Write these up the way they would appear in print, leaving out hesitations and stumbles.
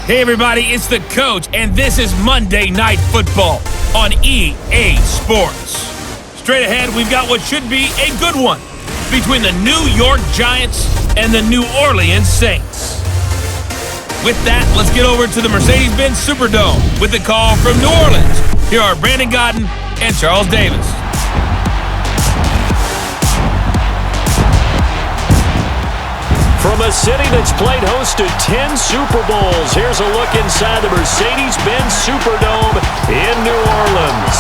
Hey everybody, it's the coach, and this is Monday Night Football on EA Sports. Straight ahead, we've got what should be a good one between the New York Giants and the New Orleans Saints. With that, let's get over to the Mercedes-Benz Superdome with the call from New Orleans. Here are Brandon Godden and Charles Davis. From a city that's played host to 10 Super Bowls, here's a look inside the Mercedes-Benz Superdome in New Orleans.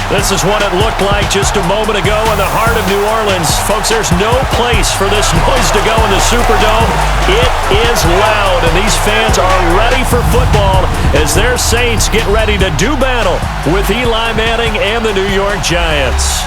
This is what it looked like just a moment ago in the heart of New Orleans. Folks, there's no place for this noise to go in the Superdome. It is loud, and these fans are ready for football as their Saints get ready to do battle with Eli Manning and the New York Giants.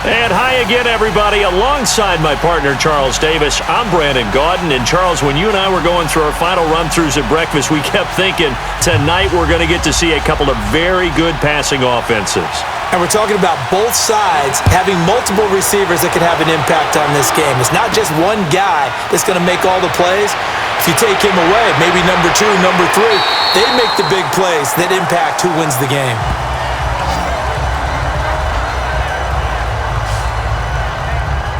And hi again, everybody. Alongside my partner, Charles Davis, I'm Brandon Godden. And Charles, when you and I were going through our final run-throughs at breakfast, we kept thinking tonight we're going to get to see a couple of very good passing offenses. And we're talking about both sides having multiple receivers that can have an impact on this game. It's not just one guy that's going to make all the plays. If you take him away, maybe number 2, number 3, they make the big plays that impact who wins the game.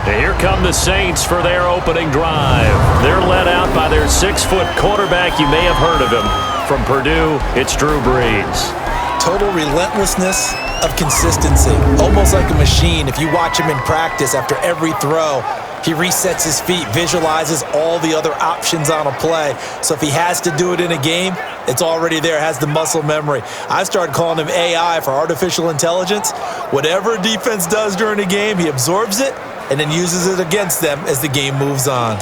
Here come the Saints for their opening drive. They're led out by their 6-foot quarterback. You may have heard of him. From Purdue, it's Drew Brees. Total relentlessness of consistency. Almost like a machine. If you watch him in practice after every throw, he resets his feet, visualizes all the other options on a play. So if he has to do it in a game, it's already there, has the muscle memory. I started calling him AI for artificial intelligence. Whatever a defense does during a game, he absorbs it and then uses it against them as the game moves on.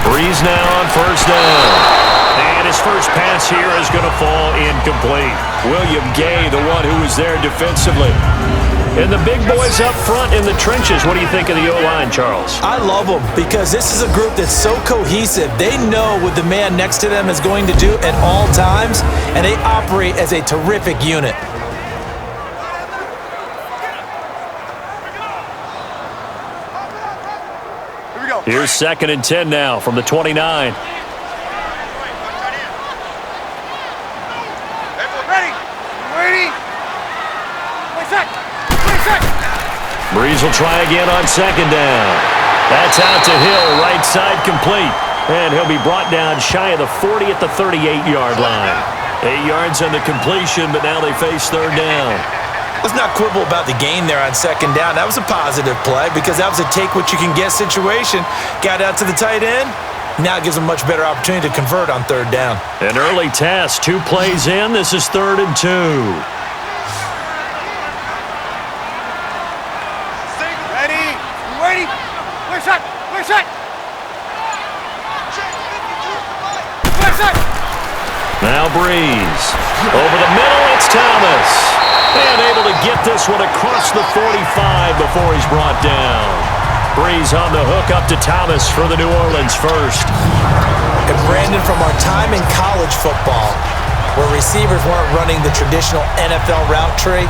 Brees now on first down. And his first pass here is going to fall incomplete. William Gay, the one who was there defensively. And the big boys up front in the trenches. What do you think of the O-line, Charles? I love them because this is a group that's so cohesive. They know what the man next to them is going to do at all times, and they operate as a terrific unit. Here's 2nd and 10 now from the 29. Brees will try again on 2nd down. That's out to Hill, right side complete. And he'll be brought down shy of the 40 at the 38-yard line. 8 yards on the completion, but now they face 3rd down. Let's not quibble about the gain there on 2nd down. That was a positive play because that was a take-what-you-can-get situation. Got out to the tight end. Now it gives them a much better opportunity to convert on 3rd down. An early test, 2 plays in. This is 3rd and 2. Now Brees. Over the middle, it's Thomas. And able to get this one across the 45 before he's brought down. Brees on the hook up to Thomas for the New Orleans first. And Brandon, from our time in college football, where receivers weren't running the traditional NFL route tree,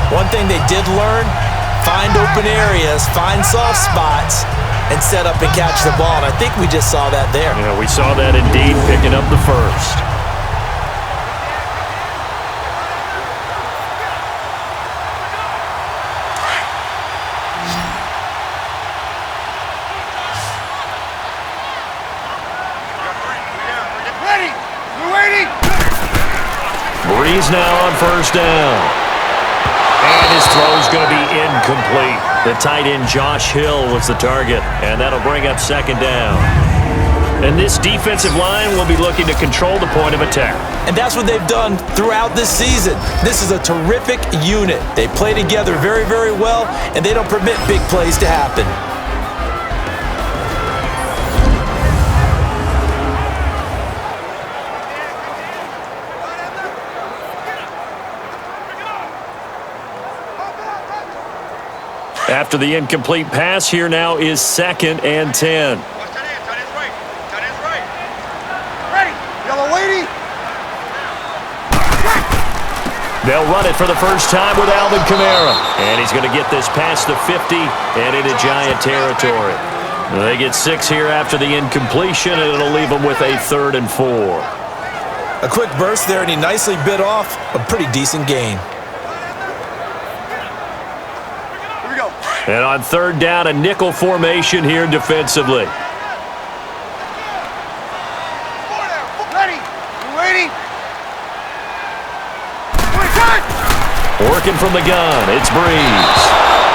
one thing they did learn, find open areas, find soft spots, and set up and catch the ball. And I think we just saw that there. Yeah, we saw that indeed, picking up the first. Brees now on first down. And his throw is going to be incomplete. The tight end Josh Hill was the target, and that'll bring up 2nd down. And this defensive line will be looking to control the point of attack. And that's what they've done throughout this season. This is a terrific unit. They play together very, very well, and they don't permit big plays to happen. After the incomplete pass, here now is 2nd and 10. They'll run it for the first time with Alvin Kamara. And he's going to get this past the 50 and into Giant territory. They get 6 here after the incompletion, and it'll leave them with a 3rd and 4. A quick burst there, and he nicely bit off a pretty decent gain. Here we go. And on 3rd down, a nickel formation here defensively. Ready? You waiting? Working from the gun, it's Breeze.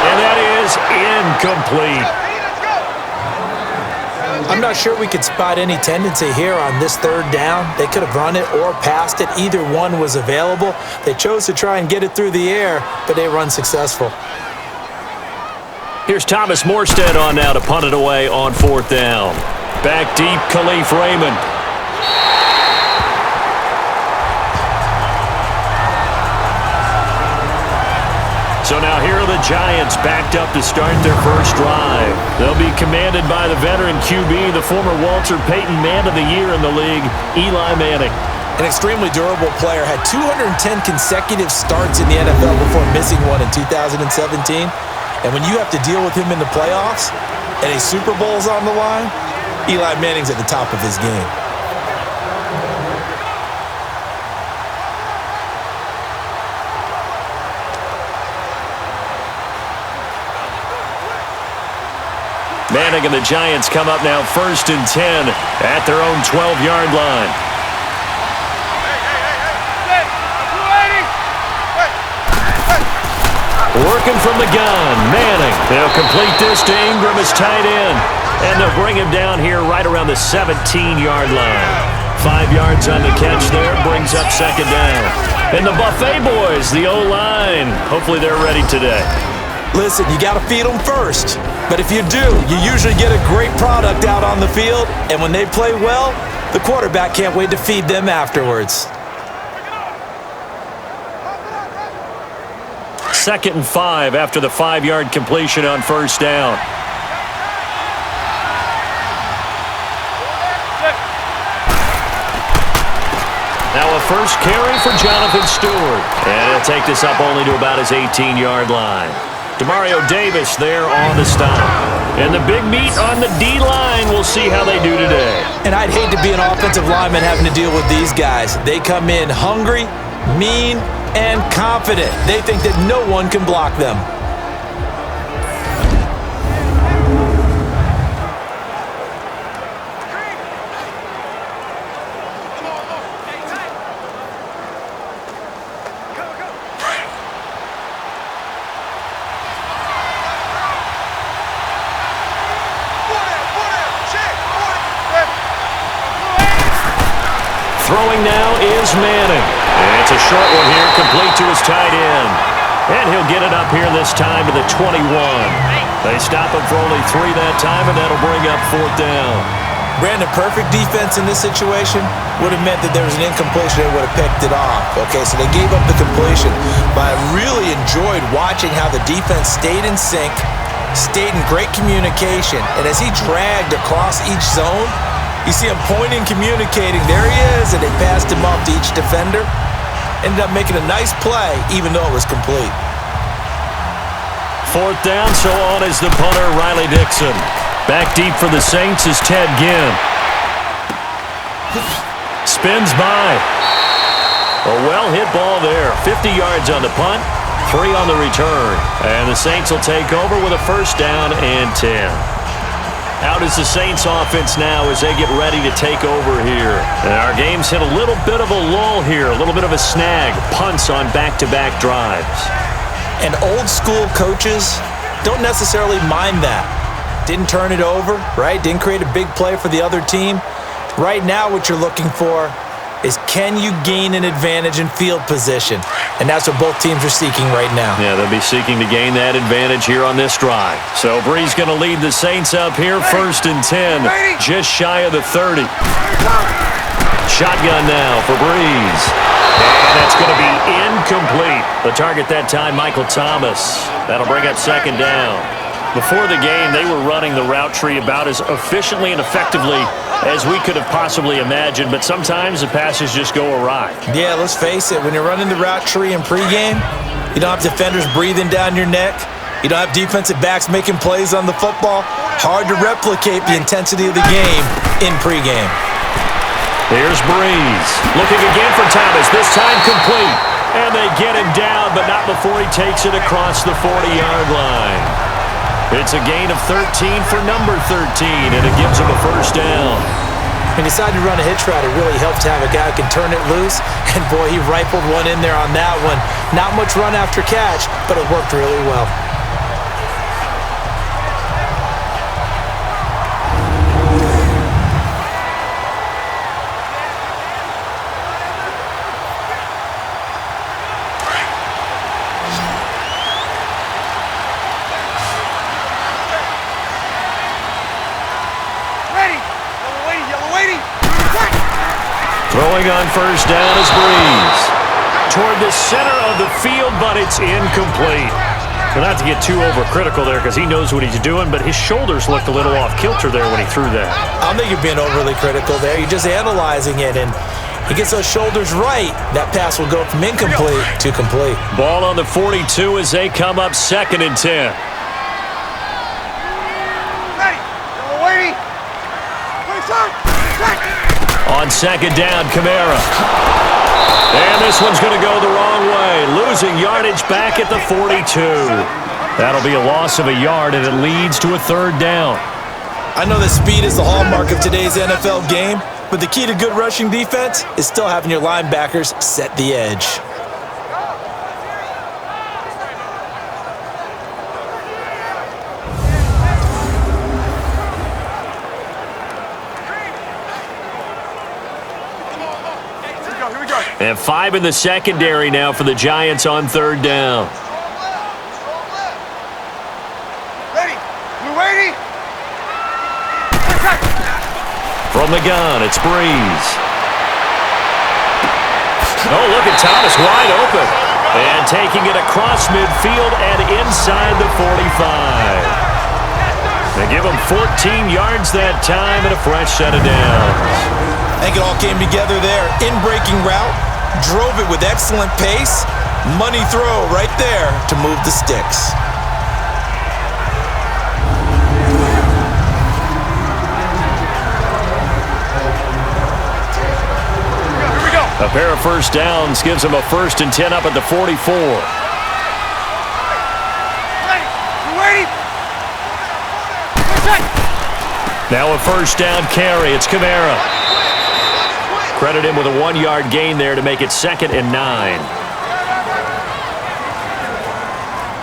And that is incomplete. I'm not sure we could spot any tendency here on this 3rd down. They could have run it or passed it. Either one was available. They chose to try and get it through the air, but they run successful. Here's Thomas Morstead on now to punt it away on 4th down. Back deep, Khalif Raymond. So now here are the Giants backed up to start their first drive. They'll be commanded by the veteran QB, the former Walter Payton Man of the Year in the league, Eli Manning. An extremely durable player, had 210 consecutive starts in the NFL before missing one in 2017. And when you have to deal with him in the playoffs and a Super Bowl's on the line, Eli Manning's at the top of his game. Manning and the Giants come up now 1st and 10 at their own 12-yard line. Working from the gun, Manning. They'll complete this to Ingram as tight end. And they'll bring him down here right around the 17-yard line. 5 yards on the catch there, brings up 2nd down. And the Buffet boys, the O-line, hopefully they're ready today. Listen, you got to feed them first. But if you do, you usually get a great product out on the field. And when they play well, the quarterback can't wait to feed them afterwards. 2nd and 5 after the 5-yard completion on 1st down. Now a first carry for Jonathan Stewart. And he'll take this up only to about his 18-yard line. Demario Davis there on the stop. And the big meat on the D-line. We'll see how they do today. And I'd hate to be an offensive lineman having to deal with these guys. They come in hungry, mean, and confident. They think that no one can block them. Throwing now is Manning. And it's a short one here, complete to his tight end. And he'll get it up here this time to the 21. They stop him for only 3 that time, and that'll bring up 4th down. Brandon, perfect defense in this situation would have meant that there was an incompletion. They would have picked it off. Okay, so they gave up the completion. But I really enjoyed watching how the defense stayed in sync, stayed in great communication. And as he dragged across each zone, you see him pointing, communicating. There he is, and they passed him off to each defender. Ended up making a nice play, even though it was complete. 4th down, so on is the punter, Riley Dixon. Back deep for the Saints is Ted Ginn. Spins by. A well-hit ball there. 50 yards on the punt, 3 on the return. And the Saints will take over with a 1st down and 10. Out is the Saints offense now as they get ready to take over here. And our game's hit a little bit of a lull here, a little bit of a snag. Punts on back-to-back drives. And old school coaches don't necessarily mind that. Didn't turn it over, right? Didn't create a big play for the other team. Right now what you're looking for is, can you gain an advantage in field position? And that's what both teams are seeking right now. Yeah, they'll be seeking to gain that advantage here on this drive. So Breeze going to lead the Saints up here, 1st and 10, just shy of the 30. Shotgun now for Breeze. And that's going to be incomplete. The target that time, Michael Thomas. That'll bring up 2nd down. Before the game, they were running the route tree about as efficiently and effectively as we could have possibly imagined, but sometimes the passes just go awry. Yeah, let's face it, when you're running the route tree in pregame, you don't have defenders breathing down your neck. You don't have defensive backs making plays on the football. Hard to replicate the intensity of the game in pregame. Here's Breeze. Looking again for Thomas, this time complete. And they get him down, but not before he takes it across the 40-yard line. It's a gain of 13 for number 13, and it gives him a first down. He decided to run a hitch route. It really helped to have a guy who can turn it loose. And, boy, he rifled one in there on that one. Not much run after catch, but it worked really well. Throwing on first down is Breeze. Toward the center of the field, but it's incomplete. Well, not to get too overcritical there because he knows what he's doing, but his shoulders looked a little off kilter there when he threw that. I don't think you're being overly critical there. You're just analyzing it, and he gets those shoulders right. That pass will go from incomplete to complete. Ball on the 42 as they come up 2nd and 10. Ready. On 2nd down, Kamara. And this one's going to go the wrong way. Losing yardage back at the 42. That'll be a loss of a yard, and it leads to a 3rd down. I know that speed is the hallmark of today's NFL game, but the key to good rushing defense is still having your linebackers set the edge. And 5 in the secondary now for the Giants on 3rd down. Ready. You ready? From the gun, it's Breeze. Oh, look at Thomas wide open. And taking it across midfield and inside the 45. They give him 14 yards that time and a fresh set of downs. I think it all came together there. In-breaking route, drove it with excellent pace. Money throw right there to move the sticks. Here we go. A pair of first downs gives him a 1st and 10 up at the 44. Ready. You ready? Now a first down carry. It's Kamara. Credit him with a 1-yard gain there to make it 2nd and 9.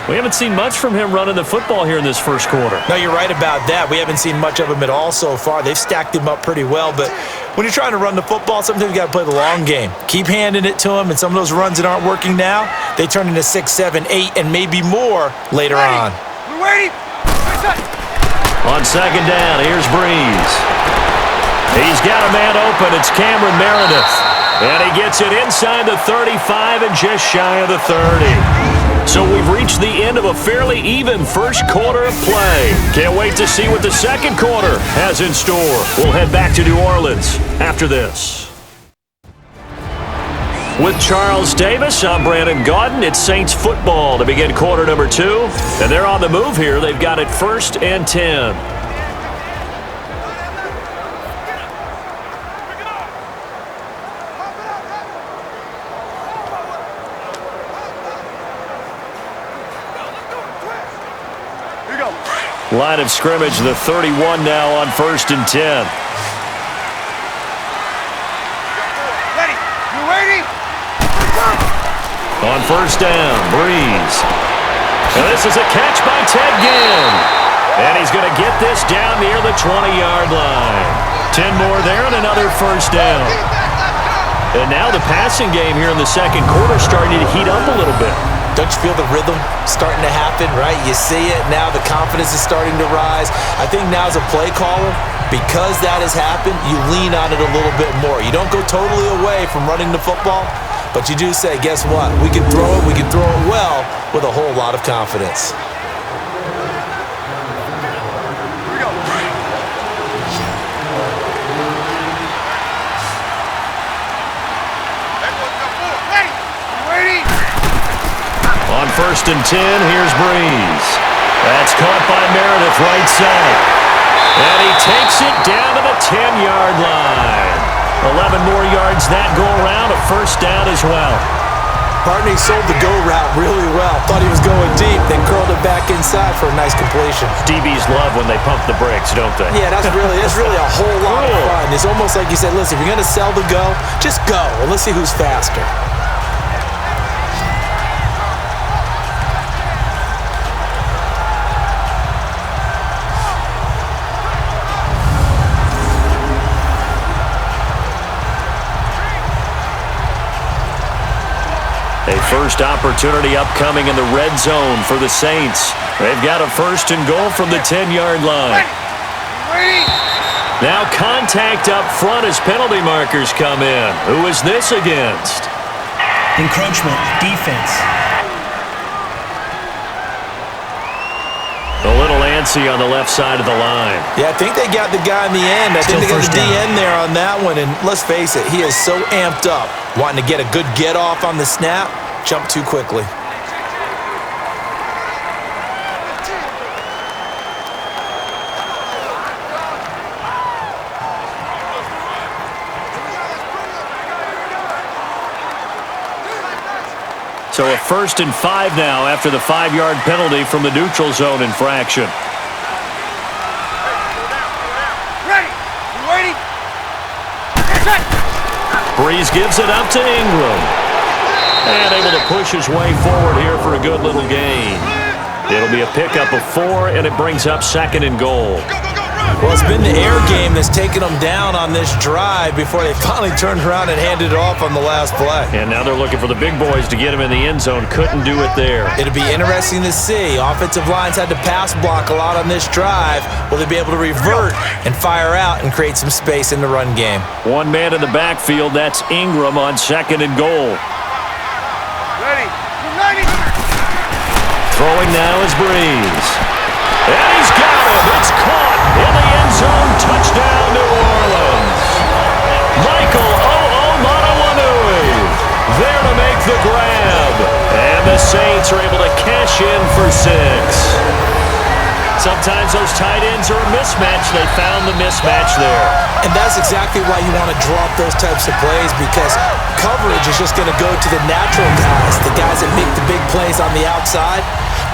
We haven't seen much from him running the football here in this first quarter. No, you're right about that. We haven't seen much of him at all so far. They've stacked him up pretty well, but when you're trying to run the football, sometimes you got to play the long game. Keep handing it to him, and some of those runs that aren't working now, they turn into 6, 7, 8, and maybe more later on. You ready? On 2nd down, here's Breeze. He's got a man open. It's Cameron Meredith. And he gets it inside the 35 and just shy of the 30. So we've reached the end of a fairly even first quarter of play. Can't wait to see what the second quarter has in store. We'll head back to New Orleans after this. With Charles Davis, I'm Brandon Gaudin. It's Saints football to begin quarter number 2. And they're on the move here. They've got it 1st and 10. Line of scrimmage, the 31 now on 1st and 10. Ready. You ready? On 1st down, Breeze. And this is a catch by Ted Ginn. And he's going to get this down near the 20-yard line. 10 more there and another 1st down. And now the passing game here in the second quarter starting to heat up a little bit. Don't you feel the rhythm starting to happen, right? You see it now. The confidence is starting to rise. I think now as a play caller, because that has happened, you lean on it a little bit more. You don't go totally away from running the football, but you do say, guess what? We can throw it. We can throw it well with a whole lot of confidence. first and 10. Here's Breeze. That's caught by Meredith right side. And he takes it down to the 10-yard line. 11 more yards that go around, a first down as well. Barney sold the go route really well. Thought he was going deep, then curled it back inside for a nice completion. DBs love when they pump the brakes, don't they? Yeah, that's really a whole lot of fun. It's almost like you said, listen, if you're going to sell the go, just go, and let's see who's faster. A first opportunity upcoming in the red zone for the Saints. They've got a first and goal from the 10-yard line. Now contact up front as penalty markers come in. Who is this against? Encroachment, defense. A little antsy on the left side of the line. Yeah, I think they got the guy in the end. I think they got the DN there on that one. And let's face it, he is so amped up, wanting to get a good get-off on the snap, jump too quickly. So a first and 5 now after the 5-yard penalty from the neutral zone infraction. Ready. You waiting? Breeze gives it up to Ingram. And able to push his way forward here for a good little gain. It'll be a pickup of 4, and it brings up second and goal. Well, it's been the air game that's taken them down on this drive before they finally turned around and handed it off on the last play. And now they're looking for the big boys to get him in the end zone. Couldn't do it there. It'll be interesting to see. Offensive lines had to pass block a lot on this drive. Will they be able to revert and fire out and create some space in the run game? One man in the backfield. That's Ingram on second and goal. Ready. You ready? Throwing now is Breeze. And he's got him. It's caught in the end zone. Touchdown, New Orleans. Michael Onwenu there to make the grab. And the Saints are able to cash in for 6. Sometimes those tight ends are a mismatch. They found the mismatch there. And that's exactly why you want to drop those types of plays, because coverage is just going to go to the natural guys, the guys that make the big plays on the outside.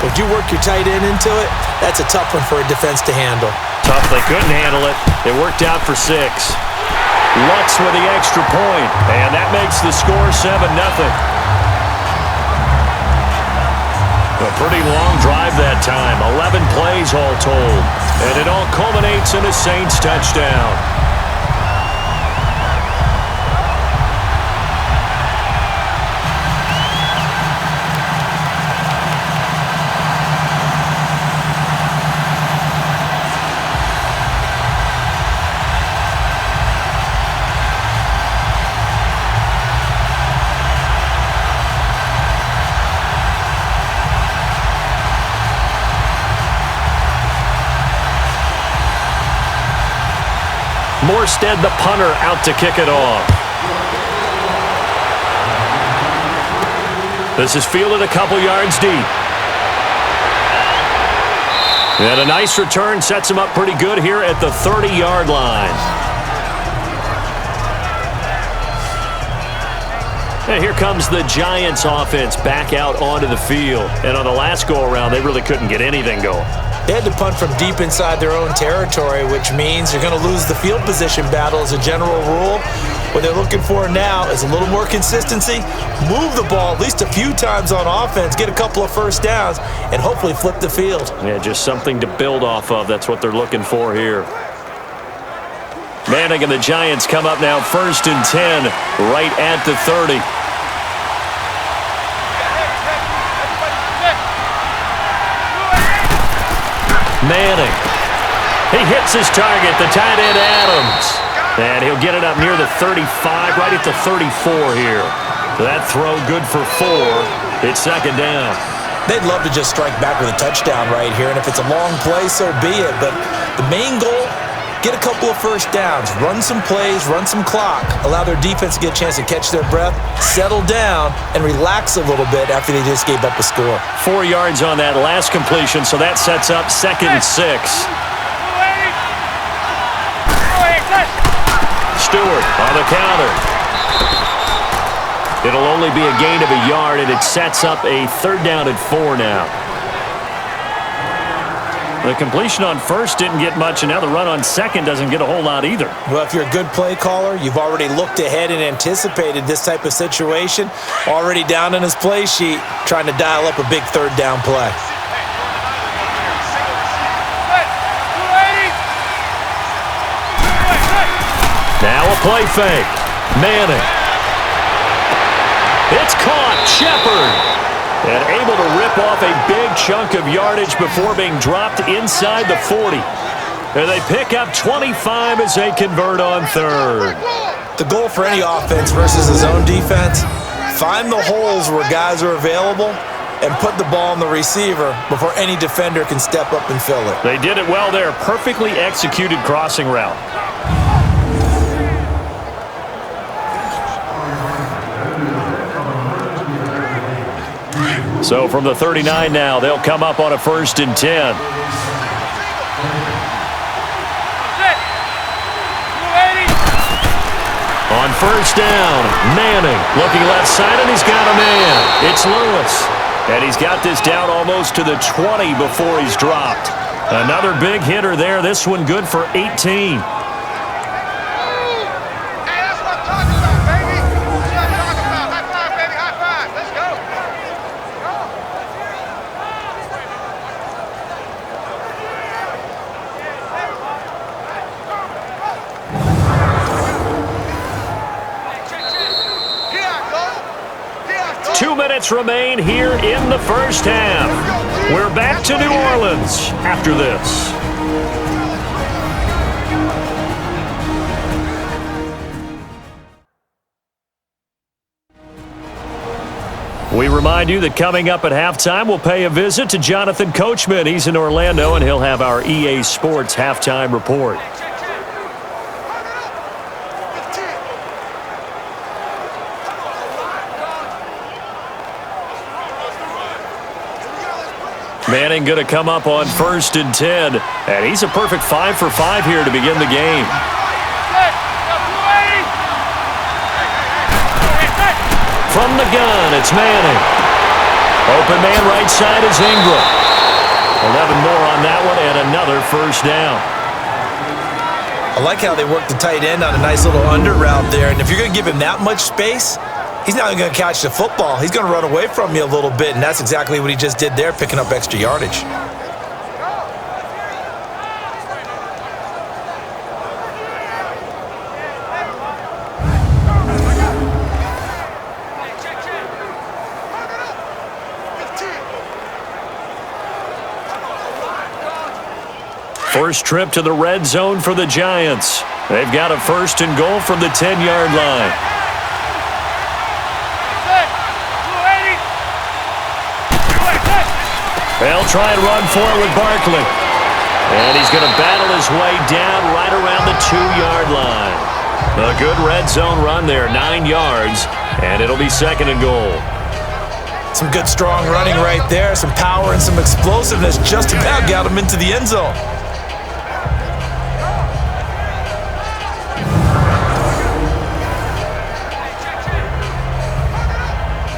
But if you work your tight end into it, that's a tough one for a defense to handle. Tough. They couldn't handle it. It worked out for 6. Lutz with the extra point, and that makes the score 7-0. A pretty long drive that time, 11 plays all told, and it all culminates in a Saints touchdown. Morstead, the punter, out to kick it off. This is fielded a couple yards deep. And a nice return sets him up pretty good here at the 30-yard line. And here comes the Giants offense back out onto the field. And on the last go-around, they really couldn't get anything going. They had to punt from deep inside their own territory, which means you're going to lose the field position battle as a general rule. What they're looking for now is a little more consistency, move the ball at least a few times on offense, get a couple of first downs, and hopefully flip the field. Yeah, just something to build off of. That's what they're looking for here. Manning and the Giants come up now first and 10 right at the 30. Manning. He hits his target, the tight end Adams. And he'll get it up near the 35, right at the 34 here. That throw good for 4. It's second down. They'd love to just strike back with a touchdown right here, and if it's a long play, so be it. But the main goal, Get a couple of first downs, run some plays, run some clock, allow their defense to get a chance to catch their breath, settle down, and relax a little bit after they just gave up a score. 4 yards on that last completion, so that sets up 2nd and 6. Stewart on the counter. It'll only be a gain of a yard, and it sets up a 3rd down and 4 now. The completion on first didn't get much, and now the run on second doesn't get a whole lot either. Well, if you're a good play caller, you've already looked ahead and anticipated this type of situation. Already down in his play sheet, trying to dial up a big 3rd down play. Now a play fake. Manning. It's caught. Shepard. And able to rip off a big chunk of yardage before being dropped inside the 40. And they pick up 25 as they convert on 3rd. The goal for any offense versus his own defense, find the holes where guys are available and put the ball on the receiver before any defender can step up and fill it. They did it well there. Perfectly executed crossing route. So from the 39 now, they'll come up on a 1st and 10. On 1st down, Manning looking left side, and he's got a man. It's Lewis. And he's got this down almost to the 20 before he's dropped. Another big hitter there. This one good for 18. Remain here in the first half. We're back to New Orleans after this. We remind you that coming up at halftime, we'll pay a visit to Jonathan Coachman. He's in Orlando, and he'll have our EA Sports halftime report. Manning going to come up on 1st and 10. And he's a perfect 5 for 5 here to begin the game. From the gun, it's Manning. Open man right side is Ingram. 11 more on that one and another 1st down. I like how they work the tight end on a nice little under route there. And if you're going to give him that much space, he's not going to catch the football. He's going to run away from you a little bit, and that's exactly what he just did there, picking up extra yardage. First trip to the red zone for the Giants. They've got a 1st and goal from the 10-yard line. They'll try and run for it with Barkley. And he's going to battle his way down right around the 2-yard line. A good red zone run there, 9 yards, and it'll be 2nd and goal. Some good strong running right there, some power and some explosiveness just about got him into the end zone.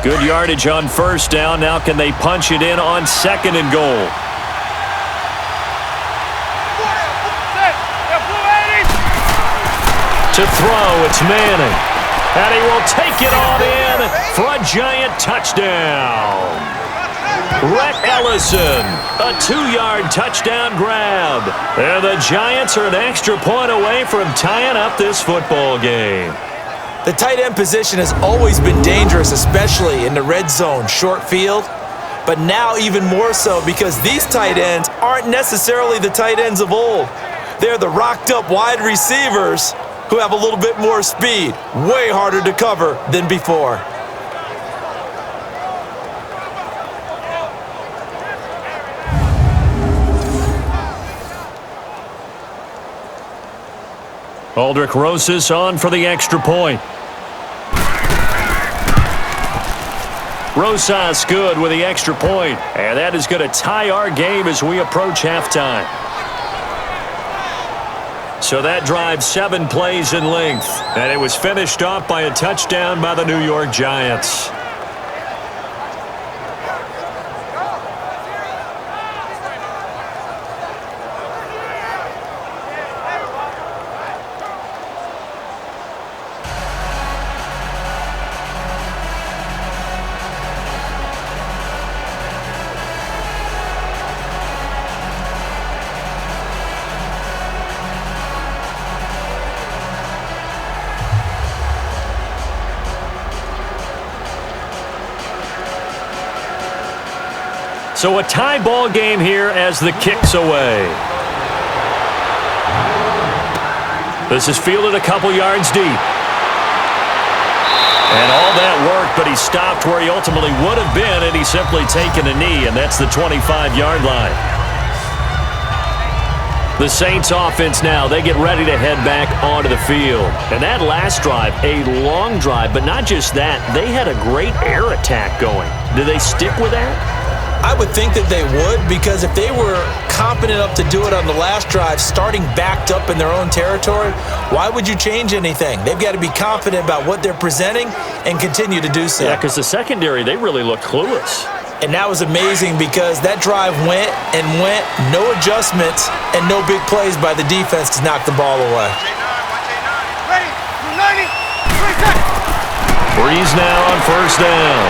Good yardage on 1st down. Now can they punch it in on 2nd and goal? To throw, it's Manning. And he will take it on in for a Giant touchdown. Rhett Ellison, a 2-yard touchdown grab. And the Giants are an extra point away from tying up this football game. The tight end position has always been dangerous, especially in the red zone, short field. But now even more so because these tight ends aren't necessarily the tight ends of old. They're the rocked-up wide receivers who have a little bit more speed, way harder to cover than before. Aldrich Rosas on for the extra point. Rosas good with the extra point, and that is going to tie our game as we approach halftime. So that drive 7 plays in length, and it was finished off by a touchdown by the New York Giants. So a tie ball game here as the kick's away. This is fielded a couple yards deep. And all that worked, but he stopped where he ultimately would have been, and he's simply taken a knee, and that's the 25-yard line. The Saints offense now, they get ready to head back onto the field. And that last drive, a long drive, but not just that, they had a great air attack going. Do they stick with that? I would think that they would, because if they were competent enough to do it on the last drive, starting backed up in their own territory, why would you change anything? They've got to be confident about what they're presenting and continue to do so. Yeah, because the secondary, they really looked clueless. And that was amazing because that drive went and went, no adjustments and no big plays by the defense to knock the ball away. Ready, 290, 3 seconds. Breeze now on first down.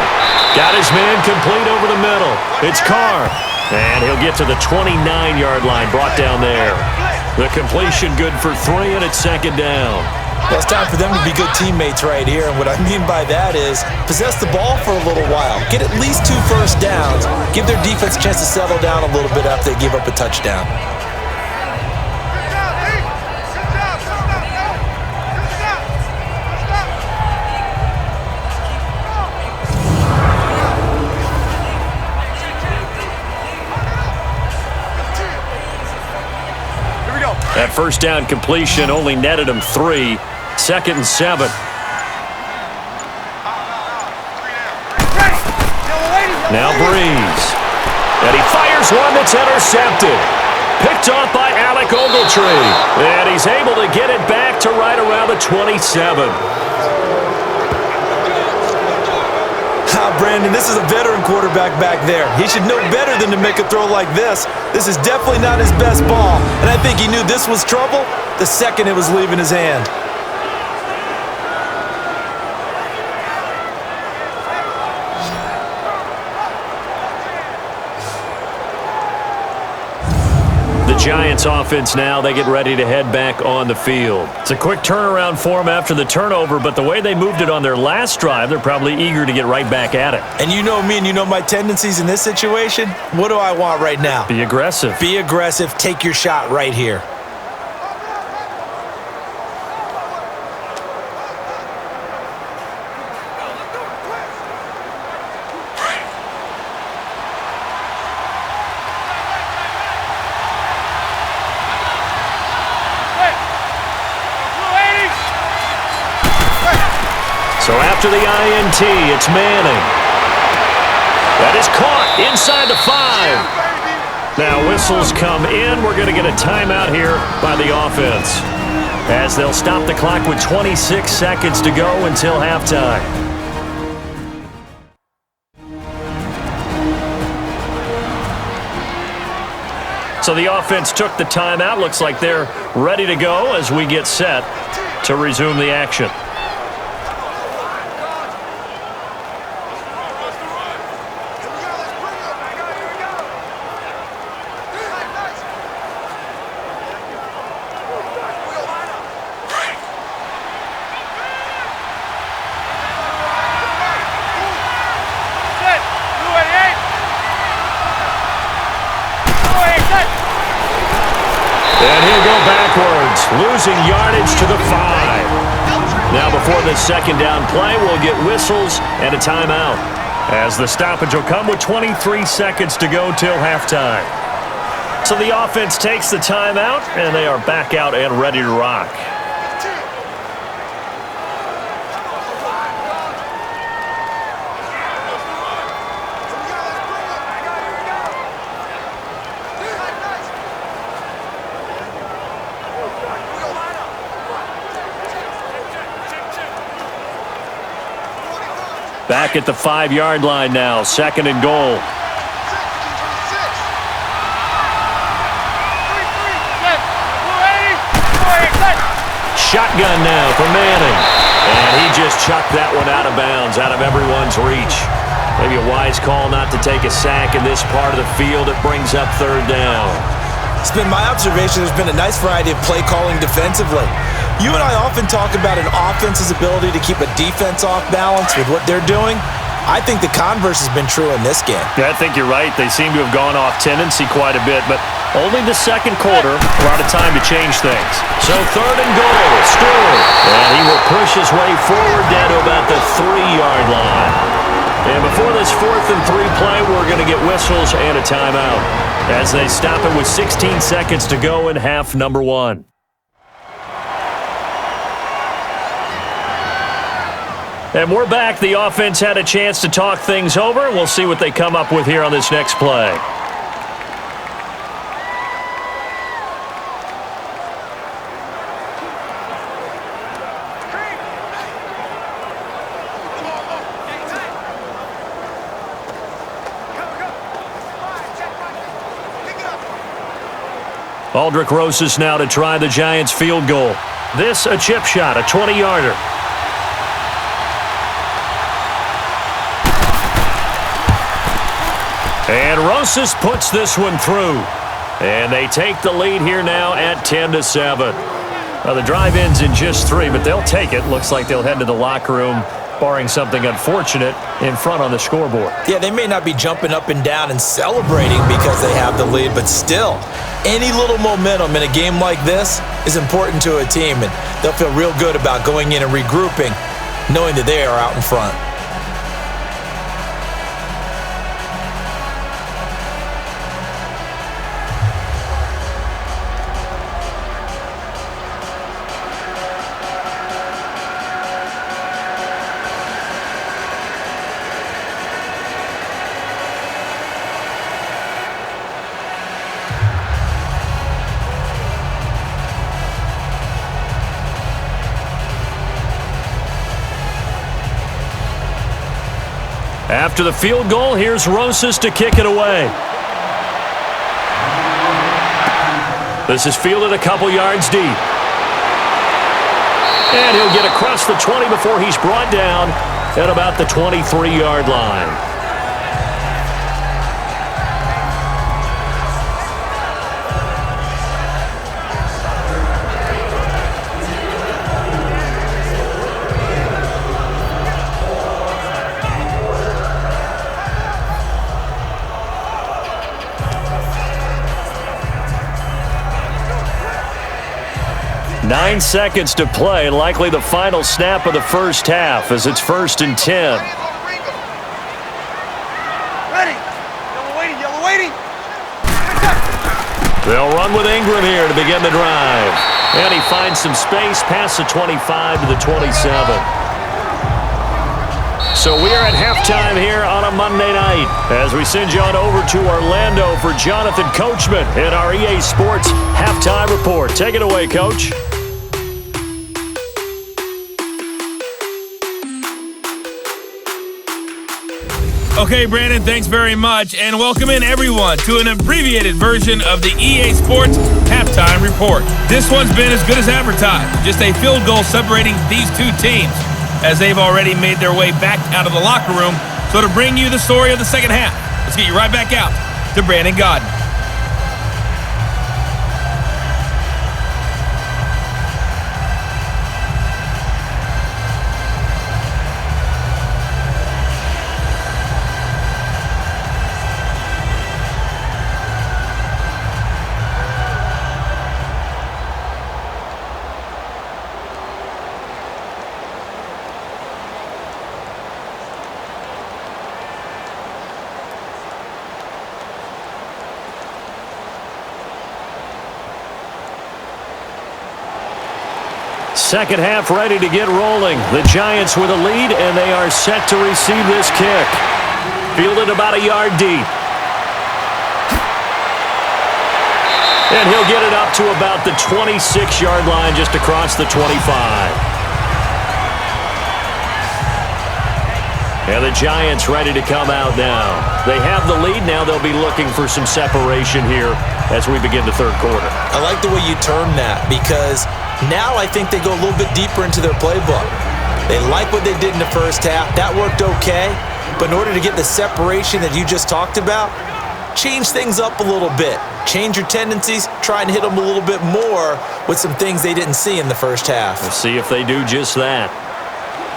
Got his man complete over the middle. It's Carr. And he'll get to the 29-yard line, brought down there. The completion good for 3, and it's second down. Well, it's time for them to be good teammates right here. And what I mean by that is possess the ball for a little while. Get at least 2 first downs. Give their defense a chance to settle down a little bit after they give up a touchdown. That first down completion only netted him 3. Second and 7. Now Breeze. And he fires one that's intercepted. Picked off by Alec Ogletree. And he's able to get it back to right around the 27. Brandon, this is a veteran quarterback back there. He should know better than to make a throw like this. This is definitely not his best ball, and I think he knew this was trouble the second it was leaving his hand. Giants offense now, they get ready to head back on the field. It's a quick turnaround for them after the turnover, but the way they moved it on their last drive, they're probably eager to get right back at it. And you know me and you know my tendencies in this situation. What do I want right now? Be aggressive. Be aggressive. Take your shot right here. So after the INT, it's Manning. That is caught inside the 5. Now whistles come in. We're going to get a timeout here by the offense, as they'll stop the clock with 26 seconds to go until halftime. So the offense took the timeout. Looks like they're ready to go as we get set to resume the action. Losing yardage to the 5. Now before this second down play, we'll get whistles and a timeout, as the stoppage will come with 23 seconds to go till halftime. So the offense takes the timeout, and they are back out and ready to rock. Back at the 5-yard line now, 2nd and goal. Shotgun now for Manning. And he just chucked that one out of bounds, out of everyone's reach. Maybe a wise call not to take a sack in this part of the field. It brings up 3rd down. It's been my observation there's been a nice variety of play calling defensively. You and I often talk about an offense's ability to keep a defense off balance with what they're doing. I think the converse has been true in this game. Yeah, I think you're right. They seem to have gone off tendency quite a bit, but only the 2nd quarter, a lot of time to change things. So 3rd and goal, Stewart. And he will push his way forward down to about the 3-yard line. And before this 4th and 3 play, we're going to get whistles and a timeout as they stop it with 16 seconds to go in half number 1. And we're back. The offense had a chance to talk things over. We'll see what they come up with here on this next play. Aldrick Rosas now to try the Giants field goal. This a chip shot, a 20-yarder. And Rosas puts this one through. And they take the lead here now at 10-7. Well, the drive ends in just 3, but they'll take it. Looks like they'll head to the locker room, barring something unfortunate, in front on the scoreboard. Yeah, they may not be jumping up and down and celebrating because they have the lead, but still, any little momentum in a game like this is important to a team, and they'll feel real good about going in and regrouping, knowing that they are out in front. After the field goal, here's Rosas to kick it away. This is fielded a couple yards deep. And he'll get across the 20 before he's brought down at about the 23-yard line. Nine seconds to play, likely the final snap of the first half as it's 1st and 10. Ready. Yellow waiting. They'll run with Ingram here to begin the drive. And he finds some space past the 25 to the 27. So we are at halftime here on a Monday night as we send you on over to Orlando for Jonathan Coachman in our EA Sports Halftime Report. Take it away, Coach. Okay, Brandon, thanks very much, and welcome in everyone to an abbreviated version of the EA Sports Halftime Report. This one's been as good as advertised, just a field goal separating these two teams as they've already made their way back out of the locker room. So to bring you the story of the second half, let's get you right back out to Brandon Godden. Second half ready to get rolling. The Giants with a lead, and they are set to receive this kick. Fielded about a yard deep. And he'll get it up to about the 26-yard line, just across the 25. And the Giants ready to come out now. They have the lead. Now they'll be looking for some separation here as we begin the third quarter. I like the way you term that because now I think they go a little bit deeper into their playbook. They like what they did in the first half. That worked okay. But in order to get the separation that you just talked about, change things up a little bit. Change your tendencies. Try and hit them a little bit more with some things they didn't see in the first half. We'll see if they do just that.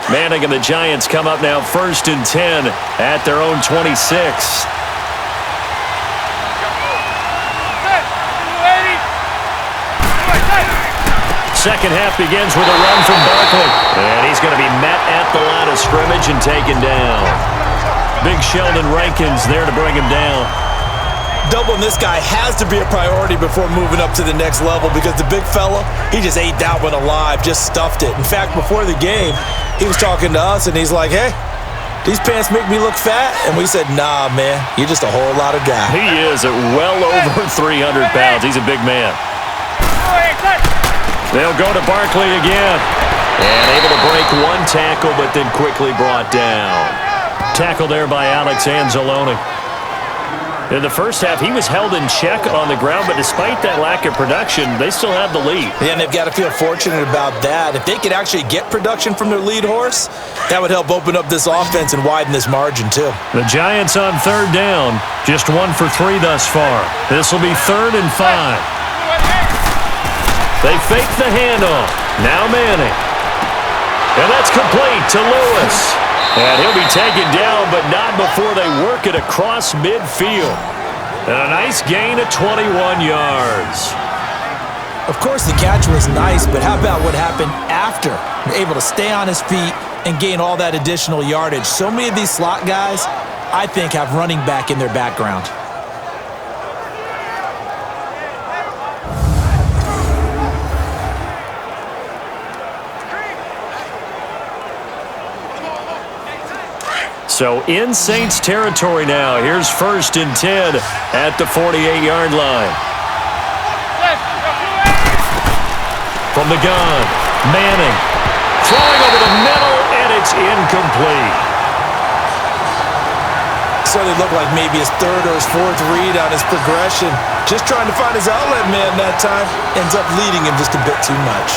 Manning and the Giants come up now 1st and 10 at their own 26. Second half begins with a run from Barkley. And he's going to be met at the line of scrimmage and taken down. Big Sheldon Rankins there to bring him down. Doubling this guy has to be a priority before moving up to the next level because the big fella, he just ate that one alive, just stuffed it. In fact, before the game, he was talking to us, and he's like, hey, these pants make me look fat? And we said, nah, man, you're just a whole lot of guy. He is at well over 300 pounds. He's a big man. They'll go to Barkley again. And able to break one tackle, but then quickly brought down. Tackle there by Alex Anzalone. In the first half, he was held in check on the ground, but despite that lack of production, they still have the lead. Yeah, and they've got to feel fortunate about that. If they could actually get production from their lead horse, that would help open up this offense and widen this margin, too. The Giants on 3rd down, just 1 for 3 thus far. This will be 3rd and 5. They fake the handoff. Now Manning. And that's complete to Lewis. And he'll be taken down, but not before they work it across midfield. And a nice gain of 21 yards. Of course, the catch was nice, but how about what happened after? Able to stay on his feet and gain all that additional yardage. So many of these slot guys, I think, have running back in their background. So in Saints territory now. Here's 1st and 10 at the 48-yard line. From the gun, Manning throwing over the middle, and it's incomplete. So they look like maybe his 3rd or his 4th read on his progression. Just trying to find his outlet man that time. Ends up leading him just a bit too much.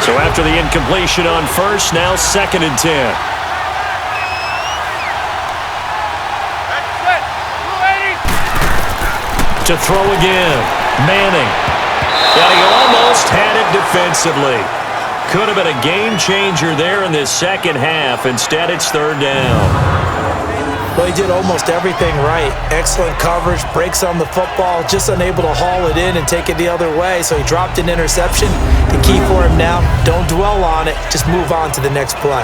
So after the incompletion on 1st, now 2nd and 10. To throw again, Manning. And he almost had it defensively. Could have been a game changer there in this second half. Instead, it's 3rd down. Well, he did almost everything right. Excellent coverage, breaks on the football, just unable to haul it in and take it the other way. So he dropped an interception. The key for him now, don't dwell on it. Just move on to the next play.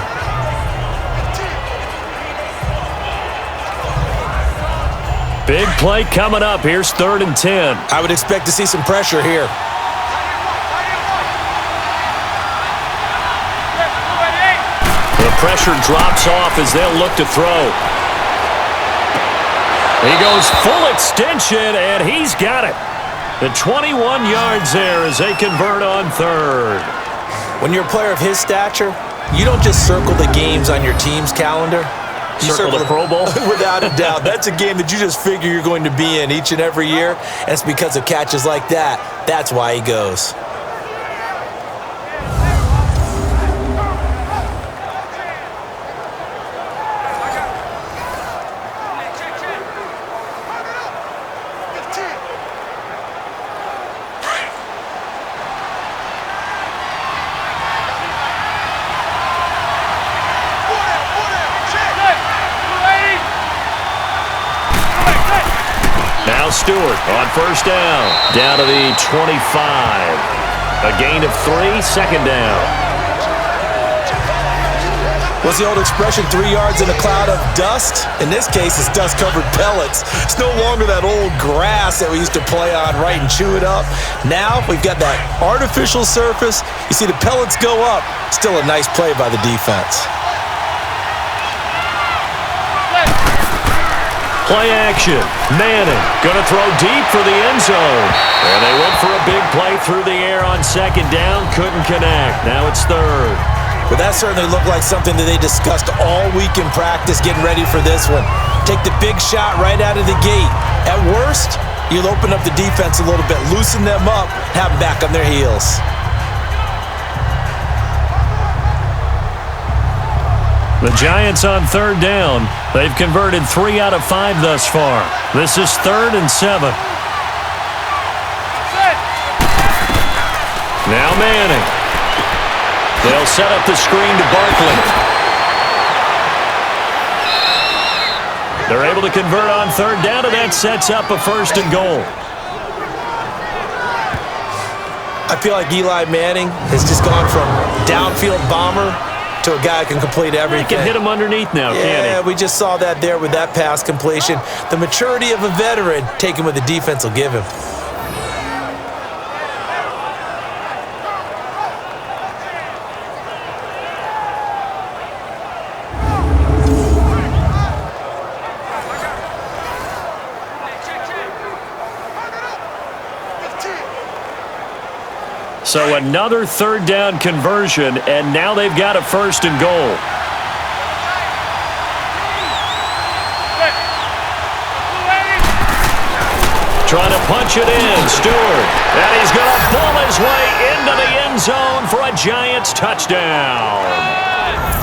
Big play coming up. Here's 3rd and 10. I would expect to see some pressure here. The pressure drops off as they'll look to throw. He goes full extension, and he's got it. The 21 yards there as they convert on 3rd. When you're a player of his stature, you don't just circle the games on your team's calendar. You circle the Pro Bowl? Without a doubt. That's a game that you just figure you're going to be in each and every year, and it's because of catches like that. That's why he goes. Stewart on 1st down to the 25. A gain of 3, 2nd down. What's the old expression, 3 yards in a cloud of dust? In this case, it's dust-covered pellets. It's no longer that old grass that we used to play on, right, and chew it up. Now we've got that artificial surface. You see the pellets go up. Still a nice play by the defense. Play action. Manning going to throw deep for the end zone. And they went for a big play through the air on 2nd down. Couldn't connect. Now it's 3rd. Well, that certainly looked like something that they discussed all week in practice getting ready for this one. Take the big shot right out of the gate. At worst, you'll open up the defense a little bit, loosen them up, have them back on their heels. The Giants on third down. They've converted 3 out of 5 thus far. This is 3rd and 7. Now Manning. They'll set up the screen to Barkley. They're able to convert on third down, and that sets up a 1st and goal. I feel like Eli Manning has just gone from downfield bomber to a guy who can complete everything. He can hit him underneath now, can't he? Yeah, we just saw that there with that pass completion. The maturity of a veteran, taking what the defense will give him. So another third down conversion, and now they've got a 1st and goal. Trying to punch it in, Stewart. And he's going to pull his way into the end zone for a Giants touchdown.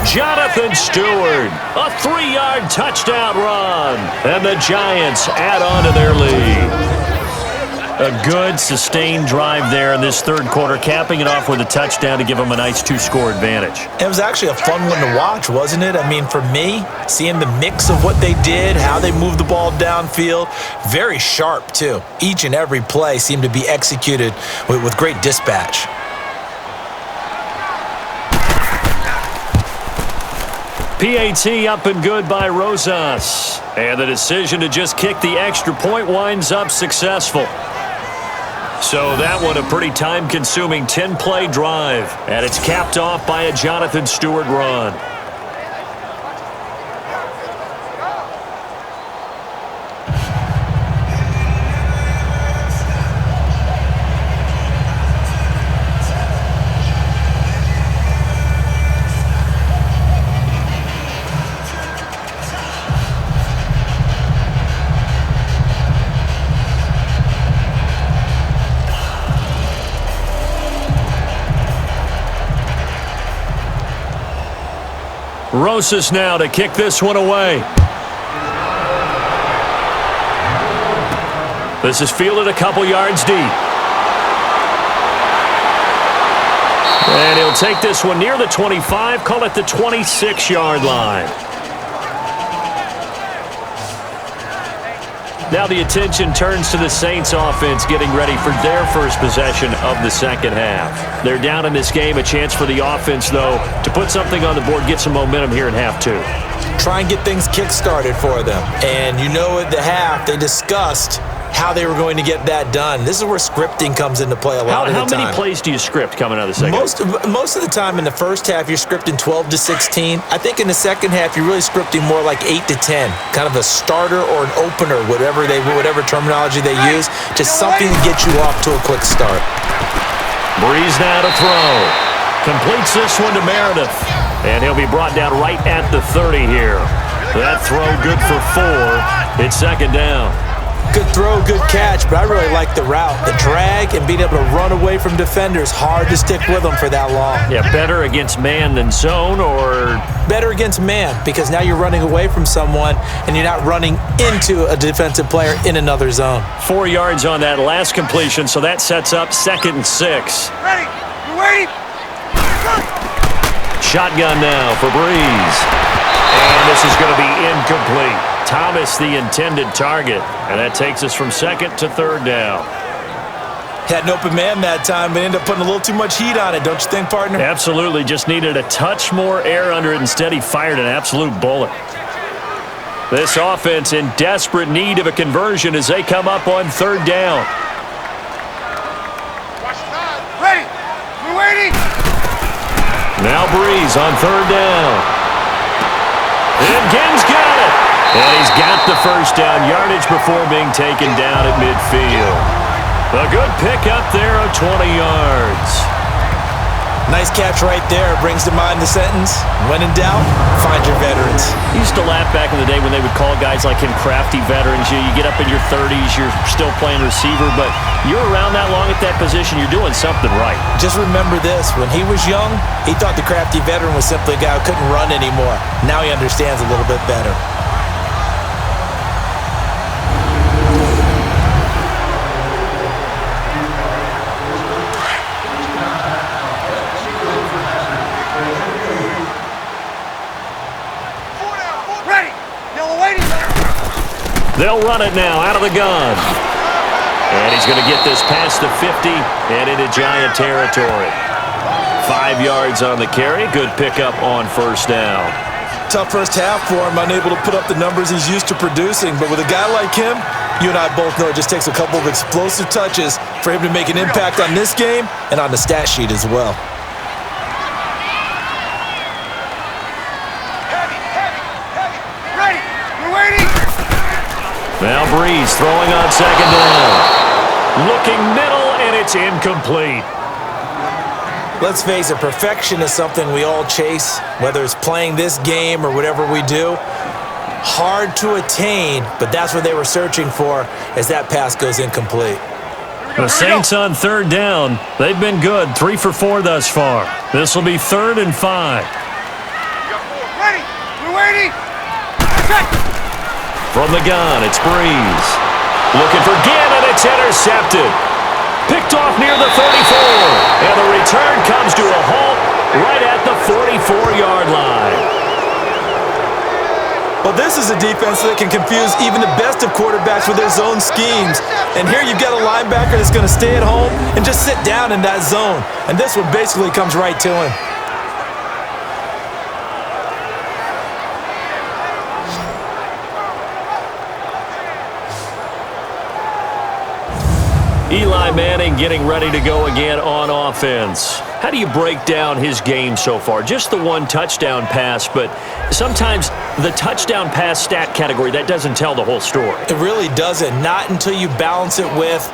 Jonathan Stewart, a 3-yard touchdown run. And the Giants add on to their lead. A good, sustained drive there in this third quarter, capping it off with a touchdown to give them a nice 2-score advantage. It was actually a fun one to watch, wasn't it? I mean, for me, seeing the mix of what they did, how they moved the ball downfield, very sharp, too. Each and every play seemed to be executed with great dispatch. PAT up and good by Rosas. And the decision to just kick the extra point winds up successful. So that one a pretty time-consuming 10-play drive. And it's capped off by a Jonathan Stewart run. Rosas now to kick this one away. This is fielded a couple yards deep. And he'll take this one near the 25, call it the 26-yard line. Now the attention turns to the Saints offense getting ready for their first possession of the second half. They're down in this game, a chance for the offense, though, to put something on the board, get some momentum here in half 2. Try and get things kick-started for them. And you know at the half, they discussed how they were going to get that done. This is where scripting comes into play a lot of the time. How many plays do you script coming out of the second half? Most of the time in the first half, you're scripting 12 to 16. I think in the second half, you're really scripting more like 8 to 10. Kind of a starter or an opener, whatever terminology they use. Just something to get you off to a quick start. Breeze now to throw. Completes this one to Meredith. And he'll be brought down right at the 30 here. That throw good for 4. It's second down. Good throw, good catch, but I really like the route. The drag and being able to run away from defenders, hard to stick with them for that long. Yeah, better against man than zone, or? Better against man, because now you're running away from someone and you're not running into a defensive player in another zone. 4 yards on that last completion, so that sets up 2nd and 6. Ready? You waiting? Shotgun now for Breeze. And this is going to be incomplete. Thomas the intended target, and that takes us from 2nd to 3rd down. Had an open man that time, but ended up putting a little too much heat on it, don't you think, partner? Absolutely. Just needed a touch more air under it. Instead, he fired an absolute bullet. This offense in desperate need of a conversion as they come up on 3rd down. Ready? We're waiting. Now Breeze on 3rd down. And Ginn's got it. And he's got the first down yardage before being taken down at midfield. A good pickup there of 20 yards. Nice catch right there. Brings to mind the sentence, when in doubt, find your veterans. I used to laugh back in the day when they would call guys like him crafty veterans. You get up in your 30s, you're still playing receiver, but you're around that long at that position, you're doing something right. Just remember this. When he was young, he thought the crafty veteran was simply a guy who couldn't run anymore. Now he understands a little bit better. They'll run it now out of the gun. And he's going to get this past the 50 and into Giant territory. 5 yards on the carry. Good pickup on first down. Tough first half for him, unable to put up the numbers he's used to producing. But with a guy like him, you and I both know it just takes a couple of explosive touches for him to make an impact on this game and on the stat sheet as well. Now Breeze throwing on second down. Looking middle, and it's incomplete. Let's face it, perfection is something we all chase, whether it's playing this game or whatever we do. Hard to attain, but that's what they were searching for as that pass goes incomplete. The Saints on third down. They've been good, 3 for 4 thus far. This will be 3rd and 5. Ready! We're waiting! From the gun, it's Breeze. Looking for Ginn, and it's intercepted. Picked off near the 34. And the return comes to a halt right at the 44-yard line. Well, this is a defense that can confuse even the best of quarterbacks with their zone schemes. And here you've got a linebacker that's going to stay at home and just sit down in that zone. And this one basically comes right to him. Eli Manning getting ready to go again on offense. How do you break down his game so far? Just the 1 touchdown pass, but sometimes the touchdown pass stat category, that doesn't tell the whole story. It really doesn't. Not until you balance it with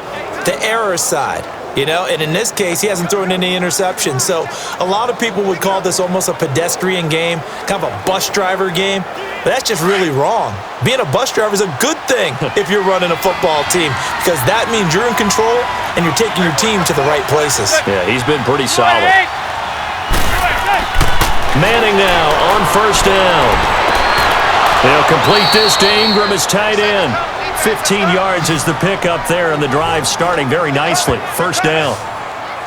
the error side. You know, and in this case, he hasn't thrown any interceptions. So a lot of people would call this almost a pedestrian game, kind of a bus driver game. But that's just really wrong. Being a bus driver is a good thing if you're running a football team, because that means you're in control and you're taking your team to the right places. Yeah, he's been pretty solid. Manning now on first down. They'll complete this to Ingram as tight end. 15 yards is the pickup there, and the drive starting very nicely. First down.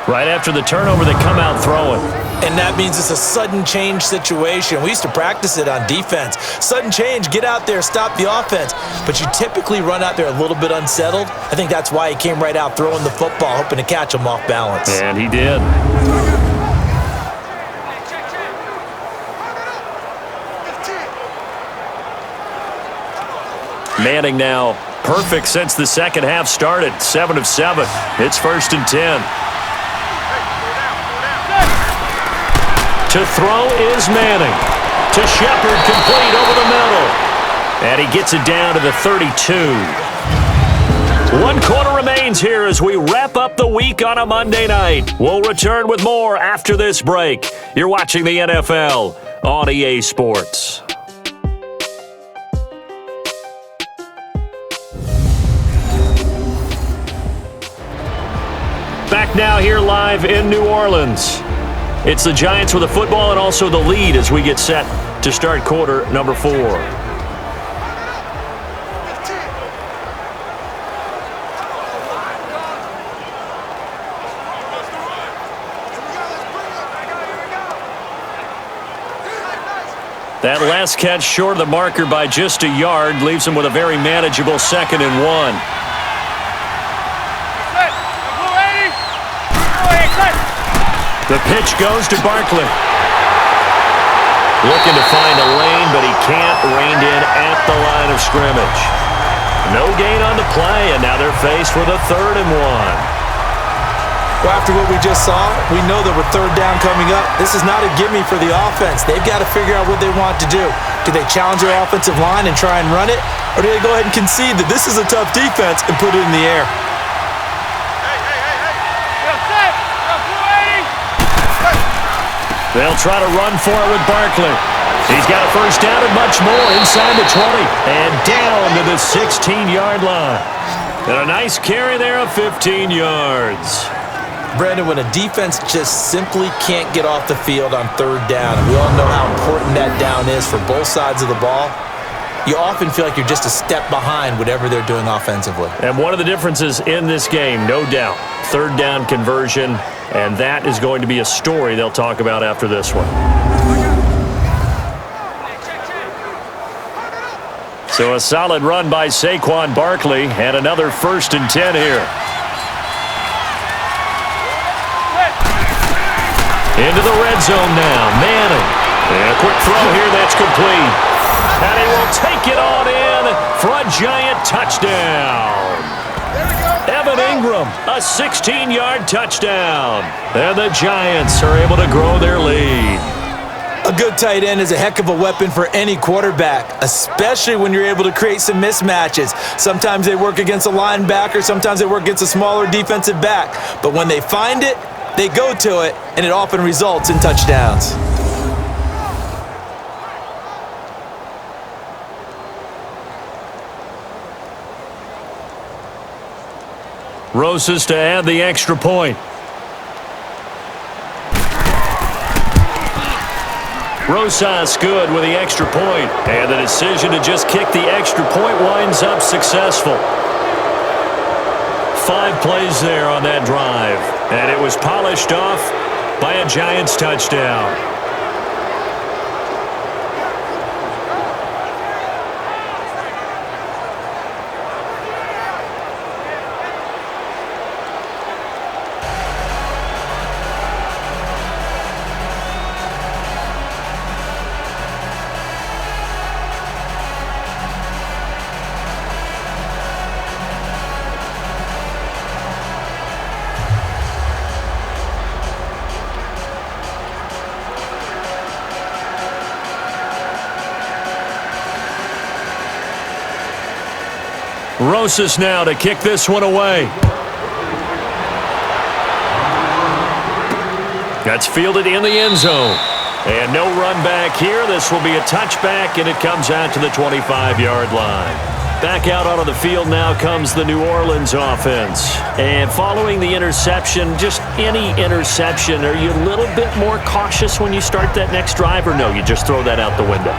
Right after the turnover, they come out throwing. And that means it's a sudden change situation. We used to practice it on defense. Sudden change, get out there, stop the offense. But you typically run out there a little bit unsettled. I think that's why he came right out throwing the football, hoping to catch him off balance. And he did. Manning now perfect since the second half started. 7 of 7. It's 1st and 10. To throw is Manning. To Shepard, complete over the middle. And he gets it down to the 32. 1 quarter remains here as we wrap up the week on a Monday night. We'll return with more after this break. You're watching the NFL on EA Sports. Back now here live in New Orleans. It's the Giants with the football and also the lead as we get set to start quarter number 4. That last catch short of the marker by just a yard leaves him with a very manageable 2nd and 1. The pitch goes to Barkley. Looking to find a lane, but he can't. Reined in at the line of scrimmage. No gain on the play, and now they're faced with a 3rd and 1. Well, after what we just saw, we know that with 3rd down coming up, this is not a gimme for the offense. They've got to figure out what they want to do. Do they challenge their offensive line and try and run it? Or do they go ahead and concede that this is a tough defense and put it in the air? They'll try to run for it with Barkley. He's got a first down and much more inside the 20 and down to the 16-yard line. And a nice carry there of 15 yards. Brandon, when a defense just simply can't get off the field on third down, and we all know how important that down is for both sides of the ball, you often feel like you're just a step behind whatever they're doing offensively. And one of the differences in this game, no doubt, third down conversion, and that is going to be a story they'll talk about after this one. So a solid run by Saquon Barkley, and another 1st and 10 here. Into the red zone now, Manning. And a quick throw here that's complete. And he will take it on in for a giant touchdown. Evan Ingram, a 16-yard touchdown. And the Giants are able to grow their lead. A good tight end is a heck of a weapon for any quarterback, especially when you're able to create some mismatches. Sometimes they work against a linebacker, sometimes they work against a smaller defensive back. But when they find it, they go to it, and it often results in touchdowns. Rosas to add the extra point. Rosas good with the extra point. And the decision to just kick the extra point winds up successful. 5 plays there on that drive. And it was polished off by a Giants touchdown. Rosas now to kick this one away. That's fielded in the end zone. And no run back here. This will be a touchback, and it comes out to the 25-yard line. Back out onto the field now comes the New Orleans offense. And following the interception, just any interception, are you a little bit more cautious when you start that next drive, or no, you just throw that out the window?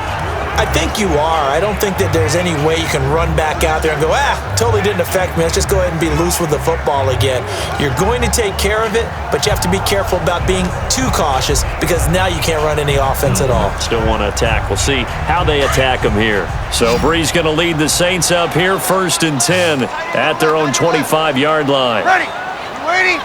I think you are. I don't think that there's any way you can run back out there and go, totally didn't affect me. Let's just go ahead and be loose with the football again. You're going to take care of it, but you have to be careful about being too cautious because now you can't run any offense at all. Still want to attack. We'll see how they attack them here. So Bree's going to lead the Saints up here 1st and 10 at their own 25-yard line. Ready? You waiting?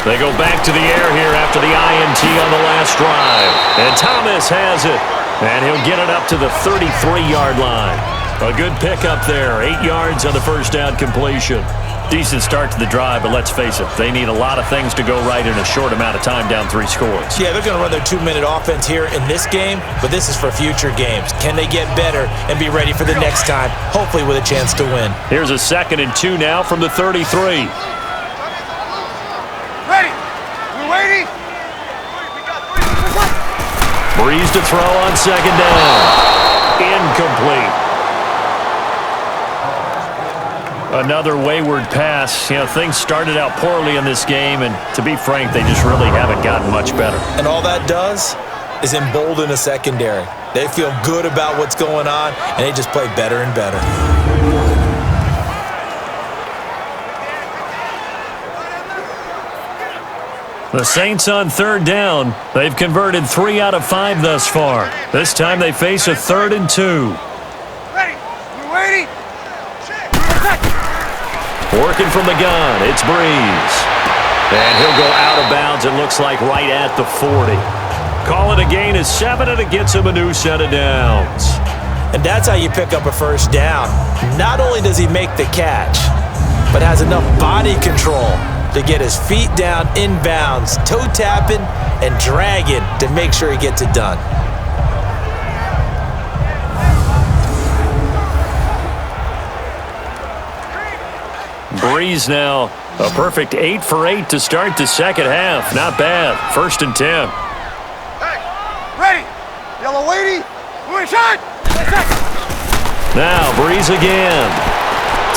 They go back to the air here after the INT on the last drive. And Thomas has it. And he'll get it up to the 33-yard line. A good pickup there. 8 yards on the first down completion. Decent start to the drive, but let's face it, they need a lot of things to go right in a short amount of time down 3 scores. Yeah, they're going to run their 2-minute offense here in this game, but this is for future games. Can they get better and be ready for the next time, hopefully with a chance to win? Here's a 2nd and 2 now from the 33. Ready? We're waiting. Breeze to throw on 2nd down. Incomplete. Another wayward pass. You know, things started out poorly in this game, and to be frank, they just really haven't gotten much better. And all that does is embolden a secondary. They feel good about what's going on, and they just play better and better. The Saints on 3rd down. They've converted 3 out of 5 thus far. This time they face a 3rd and 2. Ready? We're waiting. Working from the gun, it's Breeze. And he'll go out of bounds, it looks like right at the 40. Call it a gain of 7, and it gets him a new set of downs. And that's how you pick up a first down. Not only does he make the catch, but has enough body control to get his feet down inbounds, toe tapping and dragging to make sure he gets it done. Breeze now A perfect 8 for 8 to start the second half. Not bad. 1st and 10. Hey, ready. Yellow weighty. Moving shot. Now Breeze again.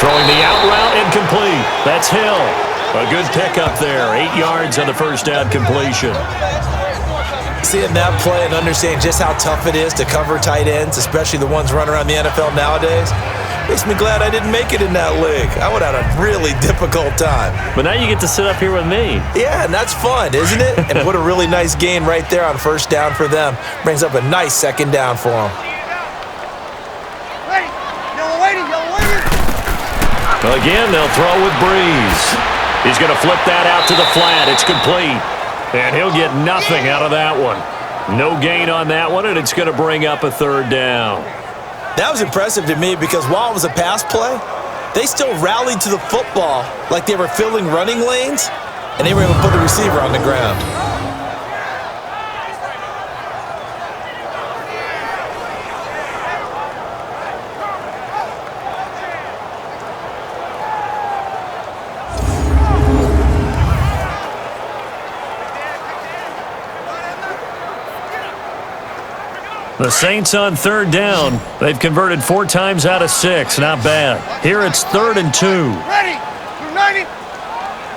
Throwing the out route incomplete. That's Hill. A good pickup there. 8 yards on the first down completion. Seeing that play and understanding just how tough it is to cover tight ends, especially the ones running around the NFL nowadays, makes me glad I didn't make it in that league. I would have had a really difficult time. But now you get to sit up here with me. Yeah, and that's fun, isn't it? And what a really nice gain right there on 1st down for them. Brings up a nice 2nd down for them. Ready. Yellow weighty. Yellow weighty. Again, they'll throw with Breeze. He's going to flip that out to the flat. It's complete. And he'll get nothing out of that one. No gain on that one, and it's going to bring up a 3rd down. That was impressive to me because while it was a pass play, they still rallied to the football like they were filling running lanes, and they were able to put the receiver on the ground. The Saints on 3rd down. They've converted 4 times out of 6. Not bad. Here it's 3rd and 2. Ready. Move 90.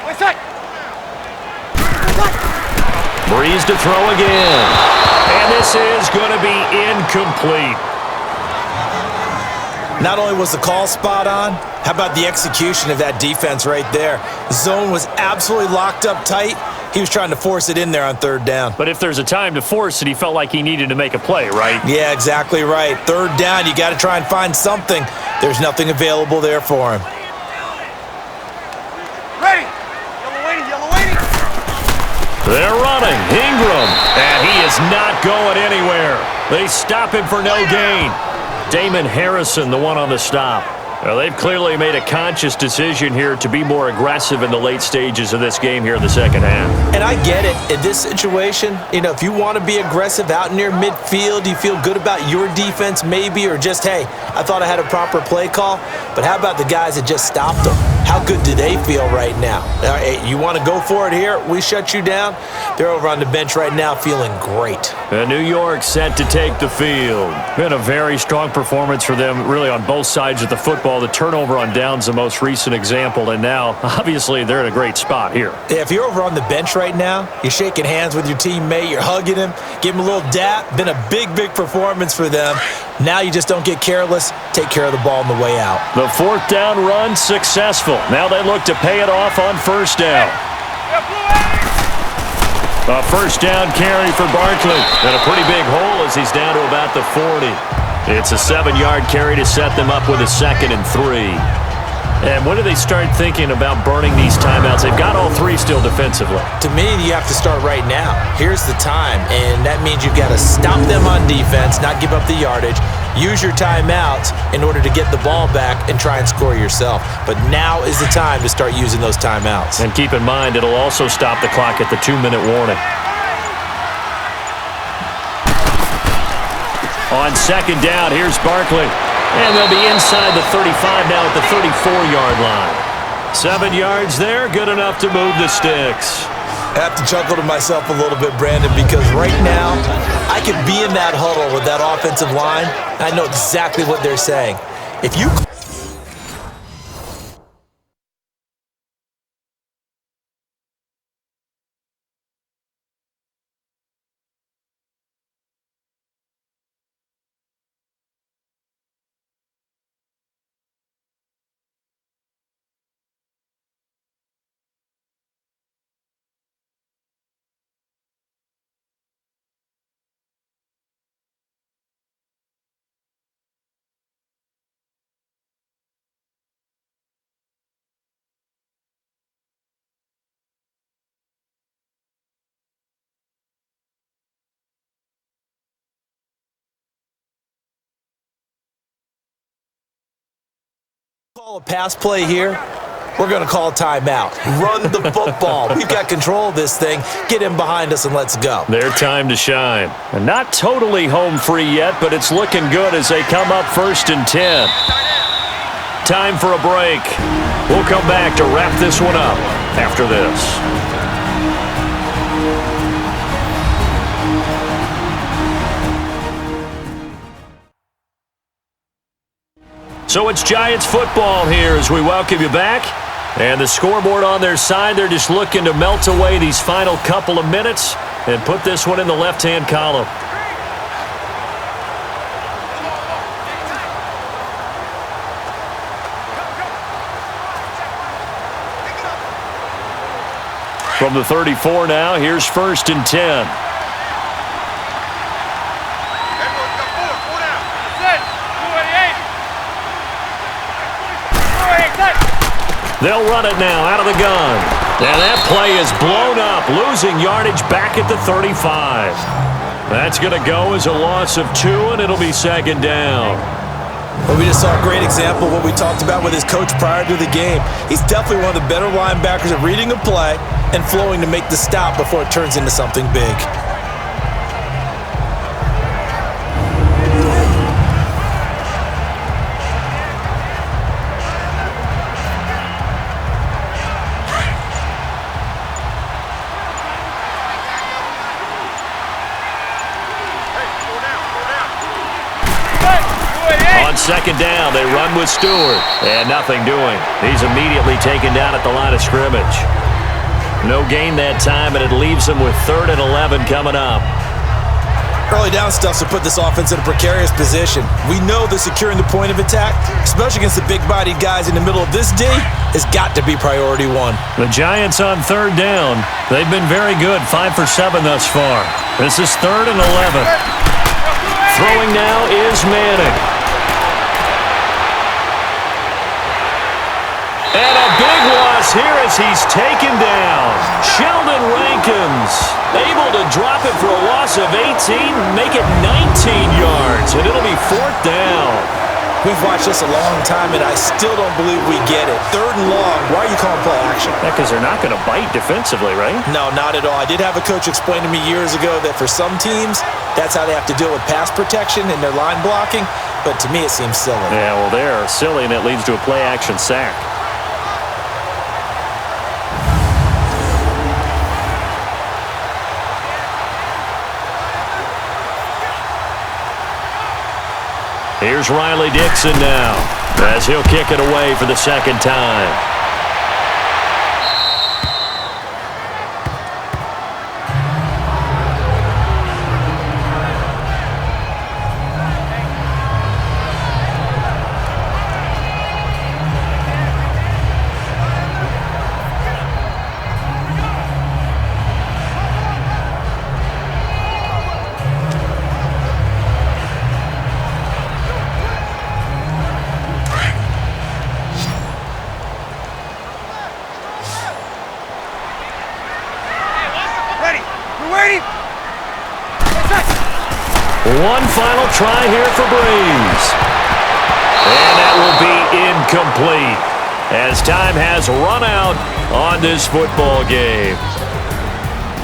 Wait side. Breeze to throw again. And this is going to be incomplete. Not only was the call spot on, how about the execution of that defense right there? The zone was absolutely locked up tight. He was trying to force it in there on 3rd down. But if there's a time to force it, he felt like he needed to make a play, right? Yeah, exactly right. 3rd down, you got to try and find something. There's nothing available there for him. Ready. Yellow weighty. Yellow weighty. They're running. Ingram. And he is not going anywhere. They stop him for no gain. Damon Harrison, the one on the stop. Well, they've clearly made a conscious decision here to be more aggressive in the late stages of this game here in the second half. And I get it. In this situation, if you want to be aggressive out near midfield, you feel good about your defense maybe, or just, hey, I thought I had a proper play call. But how about the guys that just stopped them? How good do they feel right now? Hey, you want to go for it here? We shut you down? They're over on the bench right now feeling great. And New York set to take the field. Been a very strong performance for them really on both sides of the football. The turnover on downs the most recent example, and now obviously they're in a great spot here. Yeah, if you're over on the bench right now, you're shaking hands with your teammate, you're hugging him, give him a little dap. Been a big performance for them. Now you just don't get careless. Take care of the ball on the way out. The 4th down run successful. Now they look to pay it off on 1st down. A 1st down carry for Barkley. And a pretty big hole as he's down to about the 40. It's a 7-yard carry to set them up with a 2nd and 3. And when do they start thinking about burning these timeouts? They've got all 3 still defensively. To me, you have to start right now. Here's the time, and that means you've got to stop them on defense, not give up the yardage, use your timeouts in order to get the ball back and try and score yourself. But now is the time to start using those timeouts. And keep in mind, it'll also stop the clock at the 2-minute warning. On 2nd down, here's Barkley. And they'll be inside the 35 now at the 34-yard line. 7 yards there, good enough to move the sticks. I have to chuckle to myself a little bit, Brandon, because right now I could be in that huddle with that offensive line. I know exactly what they're saying. If you call a pass play here, we're going to call a timeout. Run the football. We've got control of this thing. Get in behind us and let's go. Their time to shine. And not totally home free yet, but it's looking good as they come up 1st and 10. Time for a break. We'll come back to wrap this one up after this. So it's Giants football here as we welcome you back. And the scoreboard on their side, they're just looking to melt away these final couple of minutes and put this one in the left-hand column. From the 34 now, here's 1st and 10. They'll run it now out of the gun. And that play is blown up, losing yardage back at the 35. That's going to go as a loss of 2, and it'll be 2nd down. Well, we just saw a great example of what we talked about with his coach prior to the game. He's definitely one of the better linebackers at reading a play and flowing to make the stop before it turns into something big. On 2nd down, they run with Stewart. And nothing doing. He's immediately taken down at the line of scrimmage. No gain that time, and it leaves him with 3rd and 11 coming up. Early down stuff to put this offense in a precarious position. We know that securing the point of attack, especially against the big-bodied guys in the middle of this D, has got to be priority 1. The Giants on 3rd down. They've been very good, 5 for 7 thus far. This is 3rd and 11. Throwing now is Manning. And a big loss here as he's taken down. Sheldon Rankins able to drop it for a loss of 18, make it 19 yards, and it'll be 4th down. We've watched this a long time, and I still don't believe we get it. 3rd and long. Why are you calling play action? Yeah, because they're not going to bite defensively, right? No, not at all. I did have a coach explain to me years ago that for some teams, that's how they have to deal with pass protection and their line blocking, but to me it seems silly. Yeah, well, they're silly, and it leads to a play action sack. Here's Riley Dixon now, as he'll kick it away for the 2nd time. One final try here for Breeze. And that will be incomplete as time has run out on this football game.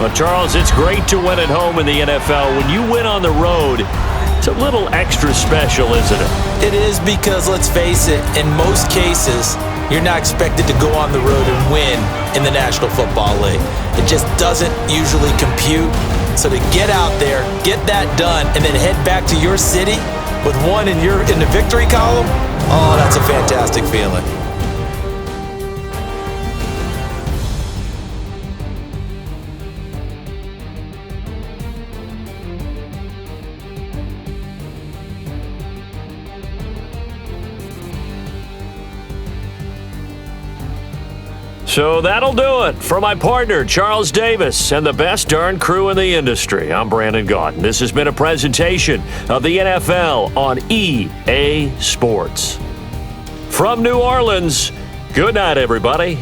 Well, Charles, it's great to win at home in the NFL. When you win on the road, it's a little extra special, isn't it? It is because, let's face it, in most cases, you're not expected to go on the road and win in the National Football League. It just doesn't usually compute. So to get out there, get that done, and then head back to your city with one in the victory column, oh, that's a fantastic feeling. So that'll do it for my partner, Charles Davis, and the best darn crew in the industry. I'm Brandon Gaudin. This has been a presentation of the NFL on EA Sports. From New Orleans, good night, everybody.